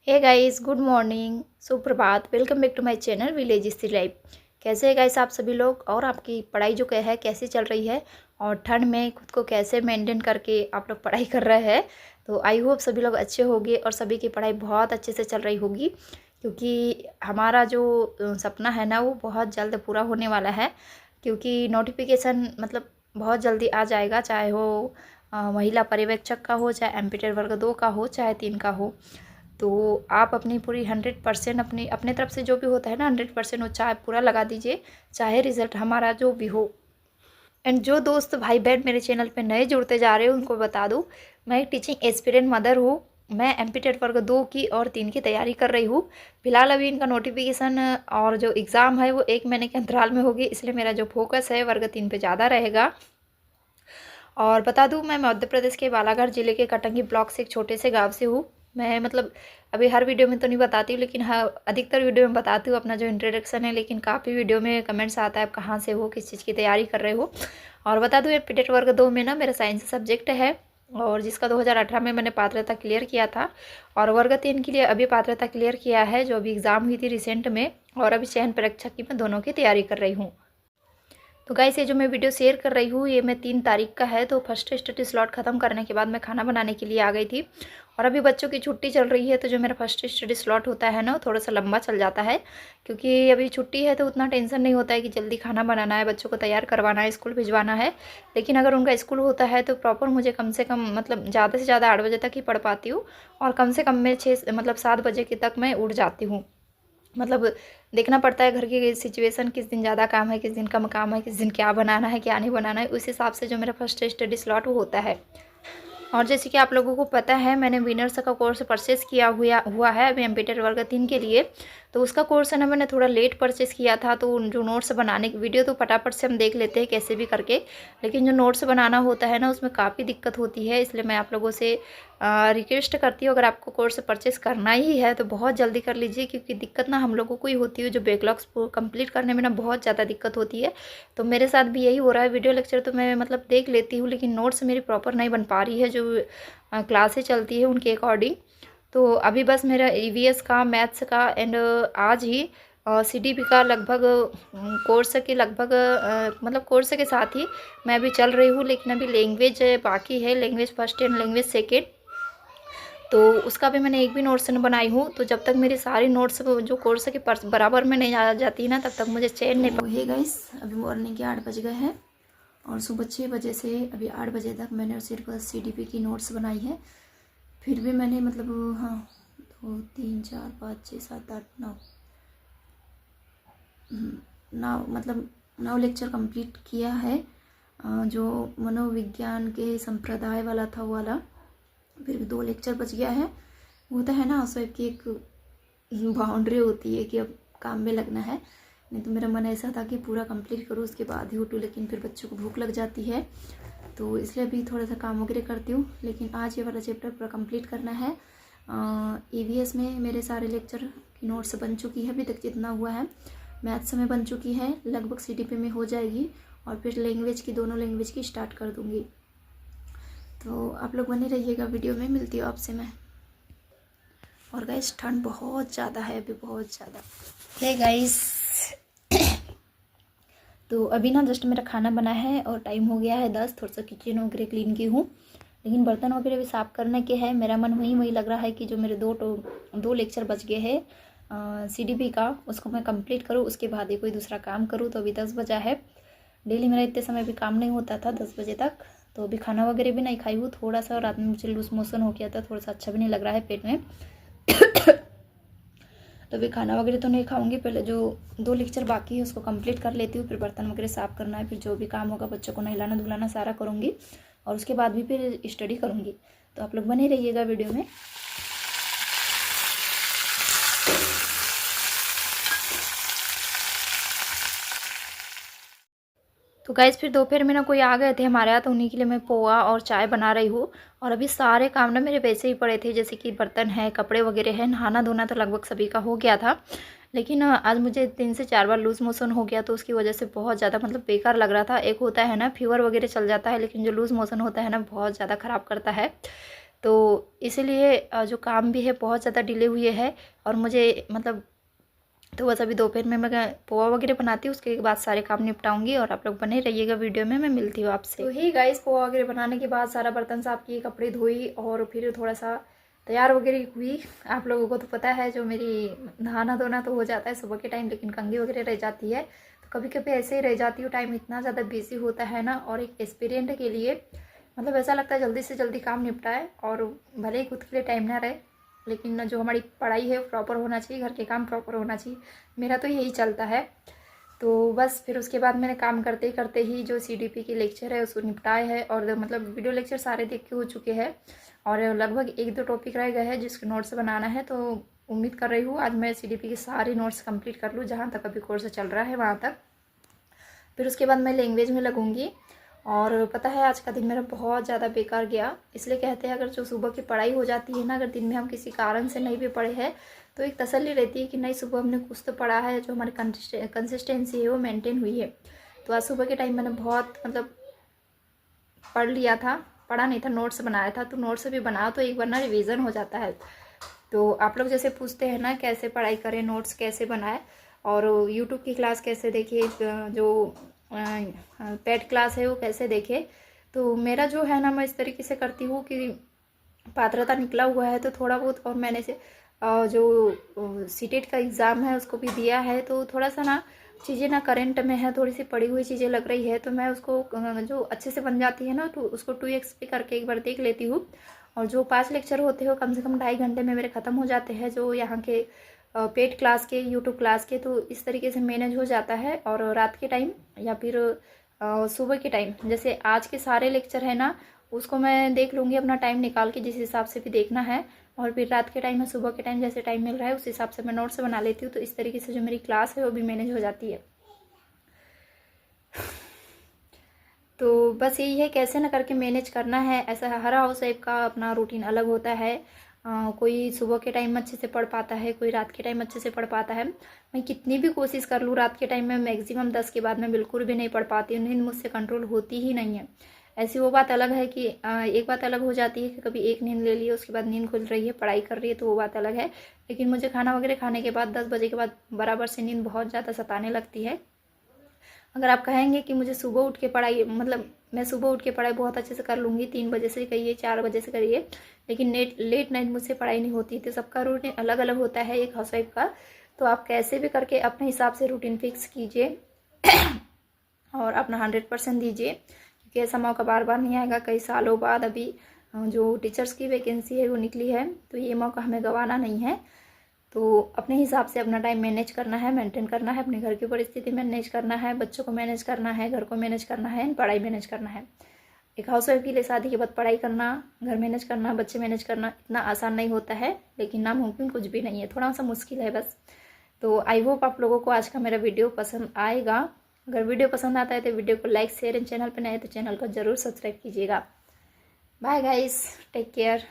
हे guys, good morning, सुप्रभात। Welcome back to my channel village स्थिर life. कैसे है गाइस आप सभी लोग, और आपकी पढ़ाई जो है कैसे चल रही है, और ठंड में खुद को कैसे मेंटेन करके आप लोग पढ़ाई कर रहे हैं। तो आई होप सभी लोग अच्छे होंगे और सभी की पढ़ाई बहुत अच्छे से चल रही होगी, क्योंकि हमारा जो सपना है ना वो बहुत जल्द पूरा होने वाला है। क्योंकि नोटिफिकेशन मतलब बहुत जल्दी आ जाएगा, चाहे वो महिला पर्यवेक्षक का हो, चाहे एमपीटेड वर्ग 2 का हो, चाहे 3 का हो। तो आप अपनी पूरी 100% अपने तरफ से जो भी होता है ना 100% वो चाहे पूरा लगा दीजिए, चाहे रिज़ल्ट हमारा जो भी हो। एंड जो दोस्त भाई बहन मेरे चैनल पे नए जुड़ते जा रहे हो उनको बता दूँ, मैं एक टीचिंग एस्पिरेंट मदर हूँ। मैं एमपीटेड वर्ग 2 की और 3 की तैयारी कर रही हूँ। फिलहाल अभी इनका नोटिफिकेशन और जो एग्ज़ाम है वो 1 महीने के अंतराल में होगी, इसलिए मेरा जो फोकस है वर्ग 3 पे ज़्यादा रहेगा। और बता दूं, मैं मध्य प्रदेश के बालाघाट जिले के कटंगी ब्लॉक से एक छोटे से गांव से हूँ। मैं मतलब अभी हर वीडियो में तो नहीं बताती हूँ, लेकिन हाँ अधिकतर वीडियो में बताती हूँ अपना जो इंट्रोडक्शन है। लेकिन काफ़ी वीडियो में कमेंट्स आता है आप कहाँ से हो, किस चीज़ की तैयारी कर रहे हो। और बता दूँ, ये एमपीटेड वर्ग 2 में ना मेरा साइंस सब्जेक्ट है, और जिसका 2018 में मैंने पात्रता क्लियर किया था। और वर्ग 3 के लिए अभी पात्रता क्लियर किया है, जो अभी एग्ज़ाम हुई थी रिसेंट में। और अभी चयन परीक्षा की मैं दोनों की तैयारी कर रही हूँ। तो गाइस, ये जो मैं वीडियो शेयर कर रही हूँ ये मैं 3 तारीख का है। तो फर्स्ट स्टडी स्लॉट ख़त्म करने के बाद मैं खाना बनाने के लिए आ गई थी। और अभी बच्चों की छुट्टी चल रही है, तो जो मेरा फर्स्ट स्टडी स्लॉट होता है ना थोड़ा सा लंबा चल जाता है। क्योंकि अभी छुट्टी है तो उतना टेंशन नहीं होता है कि जल्दी खाना बनाना है, बच्चों को तैयार करवाना है, स्कूल भिजवाना है। लेकिन अगर उनका स्कूल होता है तो प्रॉपर मुझे कम से कम मतलब ज़्यादा से ज़्यादा 8 बजे तक ही पढ़ पाती हूँ। और कम से कम मैं 7 बजे के तक मैं उठ जाती हूँ। मतलब देखना पड़ता है घर की सिचुएशन, किस दिन ज़्यादा काम है, किस दिन कम काम है, किस दिन क्या बनाना है क्या नहीं बनाना है, उस हिसाब से जो मेरा फर्स्ट स्टडी स्लॉट वो होता है। और जैसे कि आप लोगों को पता है, मैंने विनर्स का कोर्स परचेस किया हुआ है अभी एमपीटेड वर्ग 3 के लिए। तो उसका कोर्स है ना मैंने थोड़ा लेट परचेस किया था। तो जो नोट्स बनाने की वीडियो तो फटाफट से हम देख लेते हैं कैसे भी करके, लेकिन जो नोट्स बनाना होता है ना उसमें काफ़ी दिक्कत होती है। इसलिए मैं आप लोगों से रिक्वेस्ट करती हूँ, अगर आपको कोर्स परचेस करना ही है तो बहुत जल्दी कर लीजिए, क्योंकि दिक्कत ना हम लोगों को ही होती है। जो बैकलॉग्स कंप्लीट करने में ना बहुत ज़्यादा दिक्कत होती है। तो मेरे साथ भी यही हो रहा है। वीडियो लेक्चर तो मैं मतलब देख लेती हूँ, लेकिन नोट्स मेरी प्रॉपर नहीं बन पा रही है, जो क्लासें चलती है उनके अकॉर्डिंग। तो अभी बस मेरा ईवीएस का, मैथ्स का एंड आज ही सीडीपी का लगभग कोर्स के लगभग मतलब कोर्स के साथ ही मैं अभी चल रही हूँ। लेकिन अभी लैंग्वेज बाकी है, language first and language second. तो उसका भी मैंने एक भी नोट्स नहीं बनाई हूँ। तो जब तक मेरी सारी नोट्स जो कोर्स के बराबर में नहीं आ जाती ना, तब तक मुझे चैन नहीं। हे गाइस, अभी मॉर्निंग के 8 बज गए हैं और सुबह 6 बजे से अभी 8 बजे तक मैंने सिर्फ सीडीपी की नोट्स बनाई है। फिर भी मैंने मतलब हाँ 2 3 4 5 6 7 8 9 मतलब 9 लेक्चर कंप्लीट किया है। जो मनोविज्ञान के संप्रदाय वाला था वो वाला, फिर भी 2 लेक्चर बच गया है। वो तो है ना सब की एक बाउंड्री होती है कि अब काम में लगना है। नहीं तो मेरा मन ऐसा था कि पूरा कंप्लीट करूँ उसके बाद ही उठूँ, लेकिन फिर बच्चों को भूख लग जाती है, तो इसलिए अभी थोड़ा सा काम वगैरह करती हूँ। लेकिन आज ये वाला चैप्टर पूरा कंप्लीट करना है। ईवीएस में मेरे सारे लेक्चर की नोट्स बन चुकी है अभी तक जितना हुआ है। मैथ्स में बन चुकी है, लगभग सीडीपी में हो जाएगी। और फिर लैंग्वेज की, दोनों लैंग्वेज की स्टार्ट कर दूँगी। तो आप लोग बने रहिएगा, वीडियो में मिलती हूँ आपसे मैं। और गाइस, ठंड बहुत ज़्यादा है अभी, बहुत ज़्यादा। हे गाइस, तो अभी ना जस्ट मेरा खाना बना है और टाइम हो गया है 10। थोड़ा सा किचन वगैरह क्लीन की हूँ, लेकिन बर्तन वगैरह भी साफ़ करने के हैं। मेरा मन वही लग रहा है कि जो मेरे दो लेक्चर बच गए हैं सीडीपी का, उसको मैं कंप्लीट करूँ, उसके बाद ही कोई दूसरा काम करूँ। तो अभी 10 बजा है। डेली मेरा इतने समय भी काम नहीं होता था 10 बजे तक। तो अभी खाना वगैरह भी नहीं खाई हूँ। थोड़ा सा रात में मुझे लूज मोशन हो गया था, थोड़ा सा अच्छा भी नहीं लग रहा है पेट में। तो अभी खाना वगैरह तो नहीं खाऊंगी, पहले जो 2 लेक्चर बाकी है उसको कंप्लीट कर लेती हूँ। फिर बर्तन वगैरह साफ़ करना है, फिर जो भी काम होगा बच्चों को नहलाना धुलाना सारा करूँगी, और उसके बाद भी फिर स्टडी करूँगी। तो आप लोग बने रहिएगा वीडियो में। तो गाइस, फिर दोपहर में ना कोई आ गए थे हमारे यहाँ, तो उन्हीं के लिए मैं पोहा और चाय बना रही हूँ। और अभी सारे काम ना मेरे वैसे ही पड़े थे, जैसे कि बर्तन है, कपड़े वगैरह है, नहाना धोना तो लगभग सभी का हो गया था। लेकिन आज मुझे 3 से 4 बार लूज़ मोशन हो गया, तो उसकी वजह से बहुत ज़्यादा मतलब बेकार लग रहा था। एक होता है ना फीवर वगैरह चल जाता है, लेकिन जो लूज़ मोशन होता है ना बहुत ज़्यादा ख़राब करता है। तो इसीलिए जो काम भी है बहुत ज़्यादा डिले हुए है। और मुझे मतलब तो बस अभी दोपहर में मैं पोहा वगैरह बनाती हूँ, उसके बाद सारे काम निपटाऊंगी। और आप लोग बने रहिएगा वीडियो में, मैं मिलती हूँ आपसे। तो ही गाइस, पोहा वगैरह बनाने के बाद सारा बर्तन साफ किए, कपड़े धोई और फिर थोड़ा सा तैयार वगैरह हुई। आप लोगों को तो पता है जो मेरी नहाना धोना तो हो जाता है सुबह के टाइम, लेकिन कंघी वगैरह रह जाती है। तो कभी कभी ऐसे ही रह जाती हूँ, टाइम इतना ज़्यादा बिजी होता है ना। और एक एस्पिरेंट के लिए मतलब ऐसा लगता है जल्दी से जल्दी काम निपटाए, और भले ही खुद के लिए टाइम ना रहे, लेकिन जो हमारी पढ़ाई है प्रॉपर होना चाहिए, घर के काम प्रॉपर होना चाहिए। मेरा तो यही चलता है। तो बस फिर उसके बाद मैंने काम करते करते ही जो CDP की लेक्चर है उसको निपटाए है। और मतलब वीडियो लेक्चर सारे देख के हो चुके हैं, और लगभग 1-2 टॉपिक रह गए हैं जिसके नोट्स बनाना है। तो उम्मीद कर रही हूँ आज मैं CDP के सारे नोट्स कंप्लीट कर लूँ, जहाँ तक अभी कोर्स चल रहा है वहाँ तक। फिर उसके बाद मैं लैंग्वेज में लगूंगी। और पता है आज का दिन मेरा बहुत ज़्यादा बेकार गया। इसलिए कहते हैं अगर जो सुबह की पढ़ाई हो जाती है ना, अगर दिन में हम किसी कारण से नहीं भी पढ़े हैं तो एक तसल्ली रहती है कि नहीं सुबह हमने कुछ तो पढ़ा है, जो हमारी कंसिस्टेंसी है वो मेंटेन हुई है। तो आज सुबह के टाइम मैंने बहुत मतलब पढ़ लिया था, पढ़ा नहीं था, नोट्स बनाया था। तो नोट्स भी बनाओ तो एक बार ना रिविज़न हो जाता है। तो आप लोग जैसे पूछते हैं ना कैसे पढ़ाई करें, नोट्स कैसे बनाए और यूट्यूब की क्लास कैसे देखे, जो पेड क्लास है वो कैसे देखे। तो मेरा जो है ना, मैं इस तरीके से करती हूँ कि पात्रता निकला हुआ है तो थोड़ा बहुत, और मैंने से जो सीटेट का एग्ज़ाम है उसको भी दिया है। तो थोड़ा सा ना चीज़ें ना करंट में है, थोड़ी सी पढ़ी हुई चीज़ें लग रही है, तो मैं उसको जो अच्छे से बन जाती है ना, तो उसको 2x पे करके एक बार देख लेती हूँ। और जो 5 लेक्चर होते हो कम से कम 2.5 घंटे में मेरे ख़त्म हो जाते हैं, जो यहाँ के पेड क्लास के, यूट्यूब क्लास के। तो इस तरीके से मैनेज हो जाता है। और रात के टाइम या फिर सुबह के टाइम, जैसे आज के सारे लेक्चर है ना, उसको मैं देख लूँगी अपना टाइम निकाल के, जिस हिसाब से भी देखना है। और फिर रात के टाइम में, सुबह के टाइम जैसे टाइम मिल रहा है उस हिसाब से मैं नोट्स बना लेती हूँ। तो इस तरीके से जो मेरी क्लास है वो भी मैनेज हो जाती है। तो बस यही है, कैसे ना करके मैनेज करना है। ऐसा हर हाउस वाइफ का अपना रूटीन अलग होता है। कोई सुबह के टाइम अच्छे से पढ़ पाता है, कोई रात के टाइम अच्छे से पढ़ पाता है। मैं कितनी भी कोशिश कर लूँ, रात के टाइम में मैक्सिमम 10 के बाद मैं बिल्कुल भी नहीं पढ़ पाती हूँ, नींद मुझसे कंट्रोल होती ही नहीं है। ऐसी वो बात अलग है कि एक बात अलग हो जाती है कि कभी एक नींद ले ली, उसके बाद नींद खुल रही है, पढ़ाई कर रही है, तो वो बात अलग है। लेकिन मुझे खाना वगैरह खाने के बाद 10 बजे के बाद बराबर से नींद बहुत ज़्यादा सताने लगती है। अगर आप कहेंगे कि मुझे सुबह उठ के पढ़ाई, मतलब मैं सुबह उठ के पढ़ाई बहुत अच्छे से कर लूँगी, 3 बजे से करिए, 4 बजे से करिए, लेकिन लेट नाइट मुझसे पढ़ाई नहीं होती। तो सबका रूटीन अलग अलग होता है एक हाउसवाइफ का। तो आप कैसे भी करके अपने हिसाब से रूटीन फिक्स कीजिए और अपना 100% दीजिए, क्योंकि ऐसा मौका बार बार नहीं आएगा। कई सालों बाद अभी जो टीचर्स की वैकेंसी है वो निकली है, तो ये मौका हमें गंवाना नहीं है। तो अपने हिसाब से अपना टाइम मैनेज करना है, मेंटेन करना है, अपने घर की परिस्थिति मैनेज करना है, बच्चों को मैनेज करना है, घर को मैनेज करना है, पढ़ाई मैनेज करना है। एक हाउसवाइफ के लिए शादी के बाद पढ़ाई करना, घर मैनेज करना, बच्चे मैनेज करना इतना आसान नहीं होता है, लेकिन नामुमकिन कुछ भी नहीं है, थोड़ा सा मुश्किल है बस। तो आई होप आप लोगों को आज का मेरा वीडियो पसंद आएगा। अगर वीडियो पसंद आता है तो वीडियो को लाइक, शेयर एंड चैनल पर नए तो चैनल को ज़रूर सब्सक्राइब कीजिएगा। Bye guys, take care.